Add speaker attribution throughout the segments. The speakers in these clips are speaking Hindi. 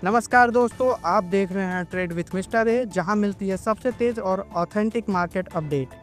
Speaker 1: नमस्कार दोस्तों, आप देख रहे हैं ट्रेड विथ मिस्टर ए, जहां मिलती है सबसे तेज और ऑथेंटिक मार्केट अपडेट।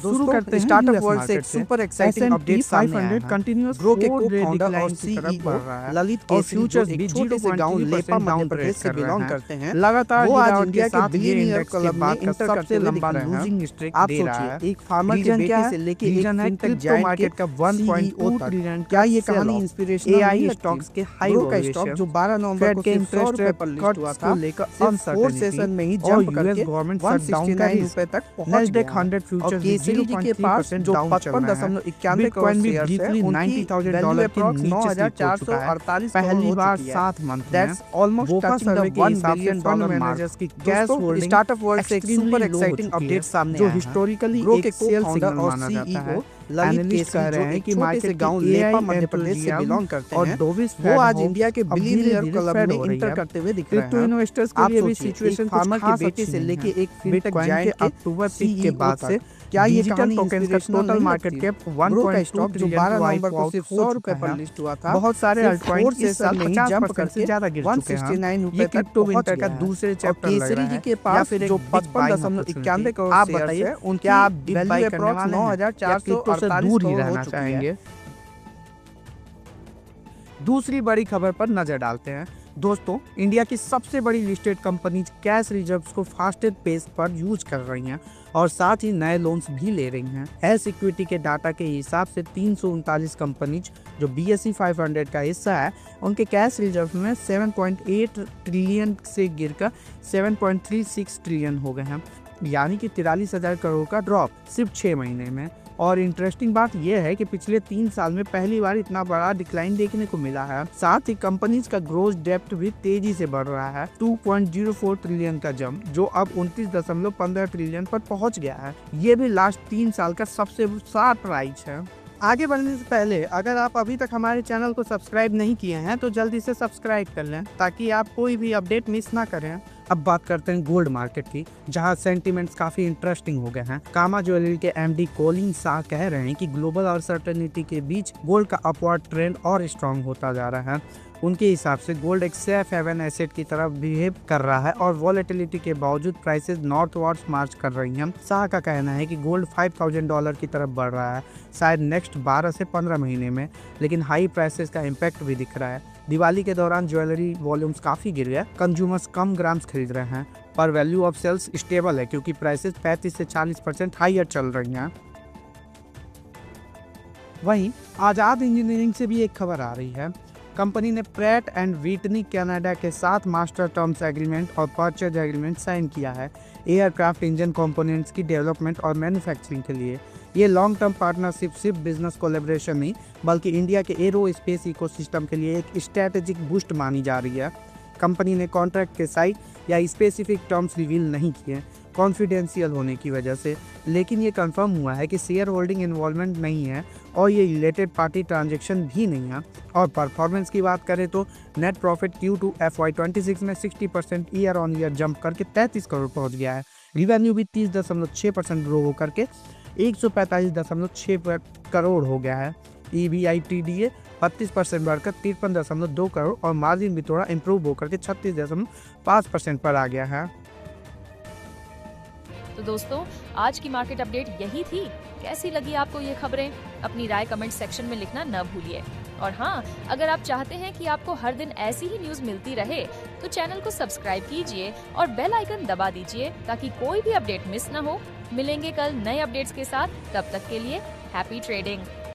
Speaker 2: शुरू करते हैं
Speaker 1: स्टार्टअप
Speaker 2: यूएस
Speaker 1: वर्ल्ड से एक
Speaker 2: मार्केट से।
Speaker 1: सुपर एक्साइटिंग अपडेट सामने आया
Speaker 2: 500
Speaker 1: है।
Speaker 2: कंटिन्यूअस
Speaker 1: ग्रो के
Speaker 2: 4 डे
Speaker 1: को-फाउंडर और
Speaker 2: डिक्लाइन की तरफ
Speaker 1: सीईओ
Speaker 2: बढ़ रहा है
Speaker 1: ललित
Speaker 2: और
Speaker 1: केसरी, जो
Speaker 2: फ्यूचर्स
Speaker 1: एक
Speaker 2: भी
Speaker 1: छोटे से गांव लेपा मध्य प्रदेश से बिलोंग करते हैं,
Speaker 2: लगातार
Speaker 1: वो आज
Speaker 2: गिरावट
Speaker 1: इंडिया
Speaker 2: के
Speaker 1: के
Speaker 2: साथ ये
Speaker 1: बिलियनियर
Speaker 2: इंडेक्स
Speaker 1: क्लब
Speaker 2: के
Speaker 1: में
Speaker 2: बाद का
Speaker 1: इंटर करते
Speaker 2: सबसे
Speaker 1: हुए दिख
Speaker 2: लंबा
Speaker 1: रहे हैं।
Speaker 2: लूजिंग स्ट्रिक
Speaker 1: आप
Speaker 2: दे रहा
Speaker 1: सोचिए,
Speaker 2: है।
Speaker 1: एक फार्मर के
Speaker 2: रीजन क्या
Speaker 1: बेटे
Speaker 2: है?
Speaker 1: से लेके एक
Speaker 2: रीजन है
Speaker 1: फिनटेक
Speaker 2: क्रिप्टो
Speaker 1: जायंट
Speaker 2: मार्केट का
Speaker 1: के
Speaker 2: 1.2
Speaker 1: तक।
Speaker 2: ट्रिलियन
Speaker 1: क्या ये
Speaker 2: सेल
Speaker 1: कहानी
Speaker 2: ऑफ
Speaker 1: इंस्पिरेशनल
Speaker 2: एआई
Speaker 1: नहीं लगती?
Speaker 2: स्टॉक्स के हाई
Speaker 1: ग्रो का स्टॉक
Speaker 2: वैल्यूएशन,
Speaker 1: जो 12 नवंबर
Speaker 2: फेड
Speaker 1: को
Speaker 2: के
Speaker 1: सिर्फ 100
Speaker 2: इंटरेस्ट
Speaker 1: रुपए
Speaker 2: रेट
Speaker 1: पर लिस्ट हुआ
Speaker 2: कट्स
Speaker 1: था,
Speaker 2: को लेकर
Speaker 1: सिर्फ 4
Speaker 2: अनसर्टेनिटी
Speaker 1: सेशन में ही
Speaker 2: और
Speaker 1: जंप
Speaker 2: यूएस
Speaker 1: करके
Speaker 2: गवर्नमेंट शटडाउन का
Speaker 1: 169
Speaker 2: रिस्क।
Speaker 1: रुपए तक पहुंच
Speaker 2: नैस्डैक
Speaker 1: गया है।
Speaker 2: 100
Speaker 1: और
Speaker 2: फ्यूचर्स भी
Speaker 1: केसरी जी के पास
Speaker 2: 0.3%
Speaker 1: जो
Speaker 2: डाउन चल रहा है।
Speaker 1: 55.91 करोड़
Speaker 2: बिटकॉइन भी
Speaker 1: शेयर्स है,
Speaker 2: ब्रीफली
Speaker 1: उनकी
Speaker 2: $90,000
Speaker 1: वैल्यू
Speaker 2: के
Speaker 1: अप्रॉक्स
Speaker 2: नीचे स्लिप हो चुका है
Speaker 1: 9,448 करोड़
Speaker 2: पहली
Speaker 1: हो
Speaker 2: बार
Speaker 1: चुकी है।
Speaker 2: 7 मंथ में।
Speaker 1: That's almost
Speaker 2: Wokha
Speaker 1: touching the
Speaker 2: survey के
Speaker 1: 1
Speaker 2: हिसाब से
Speaker 1: billion
Speaker 2: fund
Speaker 1: dollar mark.
Speaker 2: Managers की कैश
Speaker 1: दोस्तों,
Speaker 2: होल्डिंग
Speaker 1: स्टार्टअप वर्ल्ड से एक
Speaker 2: एक्सट्रीमली
Speaker 1: सुपर
Speaker 2: लो हो
Speaker 1: एक्साइटिंग
Speaker 2: चुकी है,
Speaker 1: अपडेट सामने
Speaker 2: जो
Speaker 1: आया है।
Speaker 2: हिस्टोरिकली
Speaker 1: ग्रो
Speaker 2: एक
Speaker 1: के
Speaker 2: सेल
Speaker 1: को-फाउंडर
Speaker 2: सिग्नल
Speaker 1: और
Speaker 2: माना जाता है।
Speaker 1: सीईओ ललित
Speaker 2: एनालिस्ट कह
Speaker 1: केसरी,
Speaker 2: रहे
Speaker 1: जो
Speaker 2: हैं
Speaker 1: एक
Speaker 2: कि
Speaker 1: छोटे
Speaker 2: मार्केट
Speaker 1: से
Speaker 2: के
Speaker 1: गांव लेपा
Speaker 2: एआई
Speaker 1: मध्य प्रदेश से बिलोंग करते
Speaker 2: और
Speaker 1: हैं,
Speaker 2: डोविस
Speaker 1: वो आज इंडिया के
Speaker 2: अब
Speaker 1: बिलियनियर
Speaker 2: धीरे-धीरे
Speaker 1: क्लब
Speaker 2: फेड
Speaker 1: में
Speaker 2: हो रही
Speaker 1: इंटर
Speaker 2: है।
Speaker 1: करते हुए दिख रहे
Speaker 2: क्रिप्टो
Speaker 1: हैं।
Speaker 2: इन्वेस्टर्स के
Speaker 1: आप
Speaker 2: लिए भी
Speaker 1: सोचिए,
Speaker 2: सिचुएशन
Speaker 1: एक
Speaker 2: कुछ
Speaker 1: फार्मर के
Speaker 2: खास
Speaker 1: बेटे
Speaker 2: अच्छी
Speaker 1: से
Speaker 2: नहीं
Speaker 1: लेके
Speaker 2: है।
Speaker 1: एक फिनटेक
Speaker 2: बिटकॉइन
Speaker 1: जायंट
Speaker 2: के
Speaker 1: के
Speaker 2: अक्टूबर पीक के
Speaker 1: सीईओ
Speaker 2: बाद
Speaker 1: से
Speaker 2: तक
Speaker 1: क्या ये
Speaker 2: डिजिटल
Speaker 1: कहानी
Speaker 2: टोकन्स का
Speaker 1: इंस्पिरेशनल
Speaker 2: टोटल
Speaker 1: नहीं
Speaker 2: मार्केट
Speaker 1: लगती?
Speaker 2: कैप
Speaker 1: ग्रो का
Speaker 2: 1.2
Speaker 1: स्टॉक जो
Speaker 2: ट्रिलियन
Speaker 1: 12
Speaker 2: वाइप
Speaker 1: नवंबर को
Speaker 2: आउट
Speaker 1: सिर्फ
Speaker 2: हो
Speaker 1: 100
Speaker 2: चुका
Speaker 1: रुपए पर
Speaker 2: है।
Speaker 1: लिस्ट हुआ था,
Speaker 2: बहुत सारे
Speaker 1: सिर्फ
Speaker 2: अल्टकॉइन
Speaker 1: 4
Speaker 2: इस साल
Speaker 1: सेशन में ही जंप
Speaker 2: 50% से
Speaker 1: करके
Speaker 2: ज्यादा गिर चुके हैं।
Speaker 1: 169
Speaker 2: ये
Speaker 1: रुपए तक
Speaker 2: क्रिप्टो
Speaker 1: पहुंच
Speaker 2: विंटर का
Speaker 1: गया है।
Speaker 2: दूसरे
Speaker 1: और
Speaker 2: चैप्टर लग
Speaker 1: केसरी
Speaker 2: रहा
Speaker 1: जी
Speaker 2: है
Speaker 1: के
Speaker 2: या
Speaker 1: पास
Speaker 2: फिर
Speaker 1: जो
Speaker 2: एक बिग बाइंग
Speaker 1: 55.91 करोड़
Speaker 2: आप
Speaker 1: शेयर्स
Speaker 2: बताइए
Speaker 1: है,
Speaker 2: उनकी
Speaker 1: क्या आप डीप बाई
Speaker 2: वैल्यू
Speaker 1: करने वाले हैं या क्रिप्टो से
Speaker 2: 9,448
Speaker 1: दूर ही
Speaker 2: करोड़ हो
Speaker 1: रहना
Speaker 2: चुकी है।
Speaker 1: चाहेंगे?
Speaker 2: दूसरी बड़ी खबर पर नजर डालते हैं। दोस्तों, इंडिया की सबसे बड़ी लिस्टेड कंपनीज कैश रिजर्व्स को फास्टेस्ट पेस पर यूज कर रही हैं और साथ ही नए लोन्स भी ले रही हैं। एस इक्विटी के डाटा के हिसाब से 339 कंपनीज जो BSE 500 का हिस्सा है, उनके कैश रिजर्व में 7.8 ट्रिलियन से गिरकर 7.36 ट्रिलियन हो गए हैं, यानी कि 43,000 करोड़ का ड्रॉप सिर्फ 6 महीने में। और इंटरेस्टिंग बात यह है कि पिछले 3 साल में पहली बार इतना बड़ा डिक्लाइन देखने को मिला है। साथ ही कंपनीज का ग्रोथ डेप्थ भी तेजी से बढ़ रहा है। 2.04 ट्रिलियन का जंप, जो अब 29.15 ट्रिलियन पर पहुंच गया है। ये भी लास्ट 3 साल का सबसे शार्प राइज है। आगे बढ़ने से पहले अगर आप अभी तक हमारे चैनल को सब्सक्राइब नहीं किए हैं तो जल्दी से सब्सक्राइब कर लें, ताकि आप कोई भी अपडेट मिस ना करें। अब बात करते हैं गोल्ड मार्केट की, जहां सेंटीमेंट्स काफी इंटरेस्टिंग हो गए हैं। कामा ज्वेलरी के MD कोलिन शाह कह रहे हैं कि ग्लोबल अनसर्टेनिटी के बीच गोल्ड का अपवर्ड ट्रेंड और स्ट्रांग होता जा रहा है। उनके हिसाब से गोल्ड एक सेफ हेवन एसेट की तरफ बिहेव कर रहा है और वॉलेटिलिटी के बावजूद प्राइसेस नॉर्थवर्ड्स मार्च कर रही हैं। शाह का कहना है कि गोल्ड $5,000 की तरफ बढ़ रहा है, शायद नेक्स्ट 12 से 15 महीने में, लेकिन हाई प्राइसेस का इम्पैक्ट भी दिख रहा है। दिवाली के दौरान ज्वेलरी वॉल्यूम्स काफ़ी गिर गए, कंज्यूमर्स कम ग्राम्स खरीद रहे हैं, पर वैल्यू ऑफ सेल्स स्टेबल है क्योंकि प्राइसेस 35 से 40% हाइयर चल रही हैं। वहीं आज़ाद इंजीनियरिंग से भी एक खबर आ रही है। कंपनी ने प्रैट एंड व्हिटनी कनाडा के साथ मास्टर टर्म्स एग्रीमेंट और परचेज एग्रीमेंट साइन किया है एयरक्राफ्ट इंजन कंपोनेंट्स की डेवलपमेंट और मैन्युफैक्चरिंग के लिए। ये लॉन्ग टर्म पार्टनरशिप सिर्फ बिजनेस कोलैबोरेशन नहीं, बल्कि इंडिया के एरोस्पेस इकोसिस्टम के लिए एक स्ट्रैटेजिक बूस्ट मानी जा रही है। कंपनी ने कॉन्ट्रैक्ट के साइट या स्पेसिफिक टर्म्स रिवील नहीं किए कॉन्फिडेंशियल होने की वजह से, लेकिन ये कंफर्म हुआ है कि शेयर होल्डिंग इन्वॉल्वमेंट नहीं है और ये रिलेटेड पार्टी ट्रांजैक्शन भी नहीं है। और परफॉर्मेंस की बात करें तो नेट प्रॉफिट Q2 FY26 में 60% ईयर ऑन ईयर जंप करके 33 करोड़ पहुंच गया है। रिवेन्यू भी 30.6% ग्रो होकर के 145.6 करोड़ हो गया है। EBITDA 32% बढ़कर 53.2 करोड़ और मार्जिन भी थोड़ा इम्प्रूव होकर के 36.5% पर आ गया है।
Speaker 3: तो दोस्तों, आज की मार्केट अपडेट यही थी। कैसी लगी आपको ये खबरें? अपनी राय कमेंट सेक्शन में लिखना न भूलिए। और हाँ, अगर आप चाहते हैं कि आपको हर दिन ऐसी ही न्यूज मिलती रहे, तो चैनल को सब्सक्राइब कीजिए और बेल आइकन दबा दीजिए ताकि कोई भी अपडेट मिस न हो। मिलेंगे कल नए अपडेट्स के साथ, तब तक के लिए हैप्पी ट्रेडिंग।